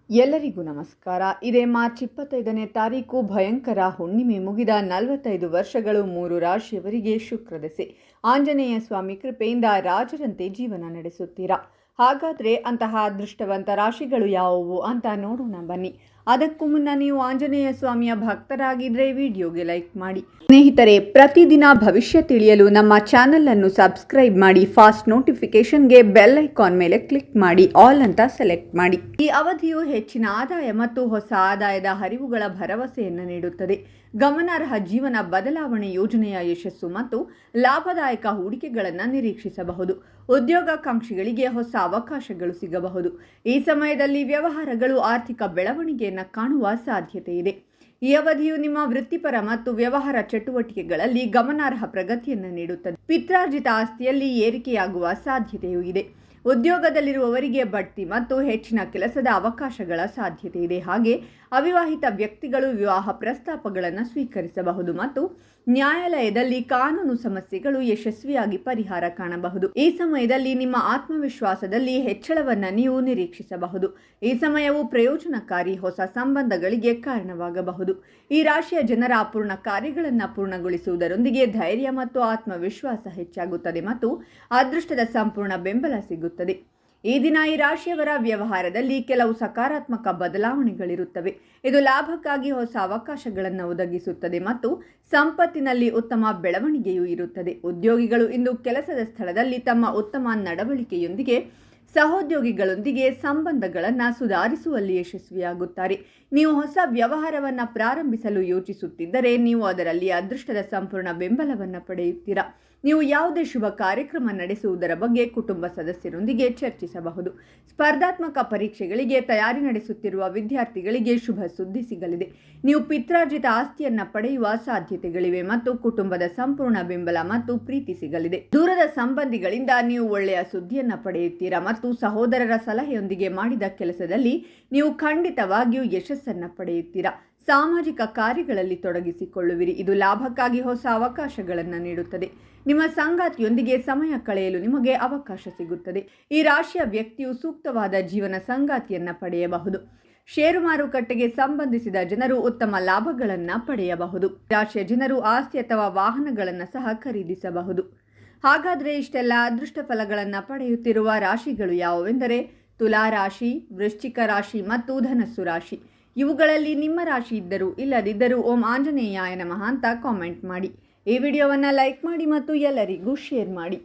ಎಲ್ಲರಿಗೂ ನಮಸ್ಕಾರ. ಇದೇ ಮಾರ್ಚ್ 25ನೇ ತಾರೀಕು ಭಯಂಕರ ಹುಣ್ಣಿಮೆ ಮುಗಿದ 45 ವರ್ಷಗಳು 3 ರಾಶಿಯವರಿಗೆ ಶುಕ್ರದಶೆ. ಆಂಜನೇಯ ಸ್ವಾಮಿ ಕೃಪೆಯಿಂದ ರಾಜರಂತೆ ಜೀವನ ನಡೆಸುತ್ತೀರಾ. ಹಾಗಾದರೆ ಅಂತಹ ಅದೃಷ್ಟವಂತ ರಾಶಿಗಳು ಯಾವುವು ಅಂತ ನೋಡೋಣ ಬನ್ನಿ. ಅದಕ್ಕೂ ಮುನ್ನ ನೀವು ಆಂಜನೇಯ ಸ್ವಾಮಿಯ ಭಕ್ತರಾಗಿದ್ದರೆ ವಿಡಿಯೋಗೆ ಲೈಕ್ ಮಾಡಿ. ಸ್ನೇಹಿತರೆ, ಪ್ರತಿದಿನ ಭವಿಷ್ಯ ತಿಳಿಯಲು ನಮ್ಮ ಚಾನೆಲ್ ಅನ್ನು ಸಬ್ಸ್ಕ್ರೈಬ್ ಮಾಡಿ. ಫಾಸ್ಟ್ ನೋಟಿಫಿಕೇಶನ್ಗೆ ಬೆಲ್ ಐಕಾನ್ ಮೇಲೆ ಕ್ಲಿಕ್ ಮಾಡಿ, ಆಲ್ ಅಂತ ಸೆಲೆಕ್ಟ್ ಮಾಡಿ. ಈ ಅವಧಿಯು ಹೆಚ್ಚಿನ ಆದಾಯ ಮತ್ತು ಹೊಸ ಆದಾಯದ ಹರಿವುಗಳ ಭರವಸೆಯನ್ನು ನೀಡುತ್ತದೆ. ಗಮನಾರ್ಹ ಜೀವನ ಬದಲಾವಣೆ ಯೋಜನೆಯ ಯಶಸ್ಸು ಮತ್ತು ಲಾಭದಾಯಕ ಹೂಡಿಕೆಗಳನ್ನು ನಿರೀಕ್ಷಿಸಬಹುದು. ಉದ್ಯೋಗಾಕಾಂಕ್ಷಿಗಳಿಗೆ ಹೊಸ ಅವಕಾಶಗಳು ಸಿಗಬಹುದು. ಈ ಸಮಯದಲ್ಲಿ ವ್ಯವಹಾರಗಳು ಆರ್ಥಿಕ ಬೆಳವಣಿಗೆಯನ್ನು ಕಾಣುವ ಸಾಧ್ಯತೆ ಇದೆ. ಈ ಅವಧಿಯು ನಿಮ್ಮ ವೃತ್ತಿಪರ ಮತ್ತು ವ್ಯವಹಾರ ಚಟುವಟಿಕೆಗಳಲ್ಲಿ ಗಮನಾರ್ಹ ಪ್ರಗತಿಯನ್ನು ನೀಡುತ್ತದೆ. ಪಿತ್ರಾರ್ಜಿತ ಆಸ್ತಿಯಲ್ಲಿ ಏರಿಕೆಯಾಗುವ ಸಾಧ್ಯತೆಯೂ ಇದೆ. ಉದ್ಯೋಗದಲ್ಲಿರುವವರಿಗೆ ಬಡ್ತಿ ಮತ್ತು ಹೆಚ್ಚಿನ ಕೆಲಸದ ಅವಕಾಶಗಳ ಸಾಧ್ಯತೆ ಇದೆ. ಹಾಗೆ ಅವಿವಾಹಿತ ವ್ಯಕ್ತಿಗಳು ವಿವಾಹ ಪ್ರಸ್ತಾಪಗಳನ್ನು ಸ್ವೀಕರಿಸಬಹುದು ಮತ್ತು ನ್ಯಾಯಾಲಯದಲ್ಲಿ ಕಾನೂನು ಸಮಸ್ಯೆಗಳು ಯಶಸ್ವಿಯಾಗಿ ಪರಿಹಾರ ಕಾಣಬಹುದು. ಈ ಸಮಯದಲ್ಲಿ ನಿಮ್ಮ ಆತ್ಮವಿಶ್ವಾಸದಲ್ಲಿ ಹೆಚ್ಚಳವನ್ನು ನೀವು ನಿರೀಕ್ಷಿಸಬಹುದು. ಈ ಸಮಯವು ಪ್ರಯೋಜನಕಾರಿ ಹೊಸ ಸಂಬಂಧಗಳಿಗೆ ಕಾರಣವಾಗಬಹುದು. ಈ ರಾಶಿಯ ಜನರ ಅಪೂರ್ಣ ಕಾರ್ಯಗಳನ್ನು ಪೂರ್ಣಗೊಳಿಸುವುದರೊಂದಿಗೆ ಧೈರ್ಯ ಮತ್ತು ಆತ್ಮವಿಶ್ವಾಸ ಹೆಚ್ಚಾಗುತ್ತದೆ ಮತ್ತು ಅದೃಷ್ಟದ ಸಂಪೂರ್ಣ ಬೆಂಬಲ ಸಿಗುತ್ತದೆ. ಈ ದಿನ ಈ ರಾಶಿಯವರ ವ್ಯವಹಾರದಲ್ಲಿ ಕೆಲವು ಸಕಾರಾತ್ಮಕ ಬದಲಾವಣೆಗಳಿರುತ್ತವೆ. ಇದು ಲಾಭಕ್ಕಾಗಿ ಹೊಸ ಅವಕಾಶಗಳನ್ನು ಒದಗಿಸುತ್ತದೆ ಮತ್ತು ಸಂಪತ್ತಿನಲ್ಲಿ ಉತ್ತಮ ಬೆಳವಣಿಗೆಯೂ ಇರುತ್ತದೆ. ಉದ್ಯೋಗಿಗಳು ಇಂದು ಕೆಲಸದ ಸ್ಥಳದಲ್ಲಿ ತಮ್ಮ ಉತ್ತಮ ನಡವಳಿಕೆಯೊಂದಿಗೆ ಸಹೋದ್ಯೋಗಿಗಳೊಂದಿಗೆ ಸಂಬಂಧಗಳನ್ನು ಸುಧಾರಿಸುವಲ್ಲಿ ಯಶಸ್ವಿಯಾಗುತ್ತಾರೆ. ನೀವು ಹೊಸ ವ್ಯವಹಾರವನ್ನು ಪ್ರಾರಂಭಿಸಲು ಯೋಚಿಸುತ್ತಿದ್ದರೆ ನೀವು ಅದರಲ್ಲಿ ಅದೃಷ್ಟದ ಸಂಪೂರ್ಣ ಬೆಂಬಲವನ್ನು ಪಡೆಯುತ್ತೀರಾ. ನೀವು ಯಾವುದೇ ಶುಭ ಕಾರ್ಯಕ್ರಮ ನಡೆಸುವುದರ ಬಗ್ಗೆ ಕುಟುಂಬ ಸದಸ್ಯರೊಂದಿಗೆ ಚರ್ಚಿಸಬಹುದು. ಸ್ಪರ್ಧಾತ್ಮಕ ಪರೀಕ್ಷೆಗಳಿಗೆ ತಯಾರಿ ನಡೆಸುತ್ತಿರುವ ವಿದ್ಯಾರ್ಥಿಗಳಿಗೆ ಶುಭ ಸುದ್ದಿ ಸಿಗಲಿದೆ. ನೀವು ಪಿತ್ರಾರ್ಜಿತ ಆಸ್ತಿಯನ್ನು ಪಡೆಯುವ ಸಾಧ್ಯತೆಗಳಿವೆ ಮತ್ತು ಕುಟುಂಬದ ಸಂಪೂರ್ಣ ಬೆಂಬಲ ಮತ್ತು ಪ್ರೀತಿ ಸಿಗಲಿದೆ. ದೂರದ ಸಂಬಂಧಿಗಳಿಂದ ನೀವು ಒಳ್ಳೆಯ ಸುದ್ದಿಯನ್ನು ಪಡೆಯುತ್ತೀರಾ ಮತ್ತು ಸಹೋದರರ ಸಲಹೆಯೊಂದಿಗೆ ಮಾಡಿದ ಕೆಲಸದಲ್ಲಿ ನೀವು ಖಂಡಿತವಾಗಿಯೂ ಯಶಸ್ಸನ್ನು ಪಡೆಯುತ್ತೀರಾ. ಸಾಮಾಜಿಕ ಕಾರ್ಯಗಳಲ್ಲಿ ತೊಡಗಿಸಿಕೊಳ್ಳುವಿರಿ. ಇದು ಲಾಭಕ್ಕಾಗಿ ಹೊಸ ಅವಕಾಶಗಳನ್ನು ನೀಡುತ್ತದೆ. ನಿಮ್ಮ ಸಂಗಾತಿಯೊಂದಿಗೆ ಸಮಯ ಕಳೆಯಲು ನಿಮಗೆ ಅವಕಾಶ ಸಿಗುತ್ತದೆ. ಈ ರಾಶಿಯ ವ್ಯಕ್ತಿಯು ಸೂಕ್ತವಾದ ಜೀವನ ಸಂಗಾತಿಯನ್ನು ಪಡೆಯಬಹುದು. ಷೇರು ಮಾರುಕಟ್ಟೆಗೆ ಸಂಬಂಧಿಸಿದ ಜನರು ಉತ್ತಮ ಲಾಭಗಳನ್ನು ಪಡೆಯಬಹುದು. ರಾಶಿಯ ಜನರು ಆಸ್ತಿ ಅಥವಾ ವಾಹನಗಳನ್ನು ಸಹ ಖರೀದಿಸಬಹುದು. ಹಾಗಾದರೆ ಇಷ್ಟೆಲ್ಲ ಅದೃಷ್ಟ ಫಲಗಳನ್ನು ಪಡೆಯುತ್ತಿರುವ ರಾಶಿಗಳು ಯಾವುವೆಂದರೆ ತುಲಾ ರಾಶಿ, ವೃಶ್ಚಿಕ ರಾಶಿ ಮತ್ತು ಧನಸ್ಸು ರಾಶಿ. ಇವುಗಳಲ್ಲಿ ನಿಮ್ಮ ರಾಶಿ ಇದ್ದರೂ ಇಲ್ಲದಿದ್ದರೂ ಓಂ ಆಂಜನೇಯಾಯ ನಮಃ ಅಂತ ಕಾಮೆಂಟ್ ಮಾಡಿ. ಈ ವಿಡಿಯೋವನ್ನು ಲೈಕ್ ಮಾಡಿ ಮತ್ತು ಎಲ್ಲರಿಗೂ ಶೇರ್ ಮಾಡಿ.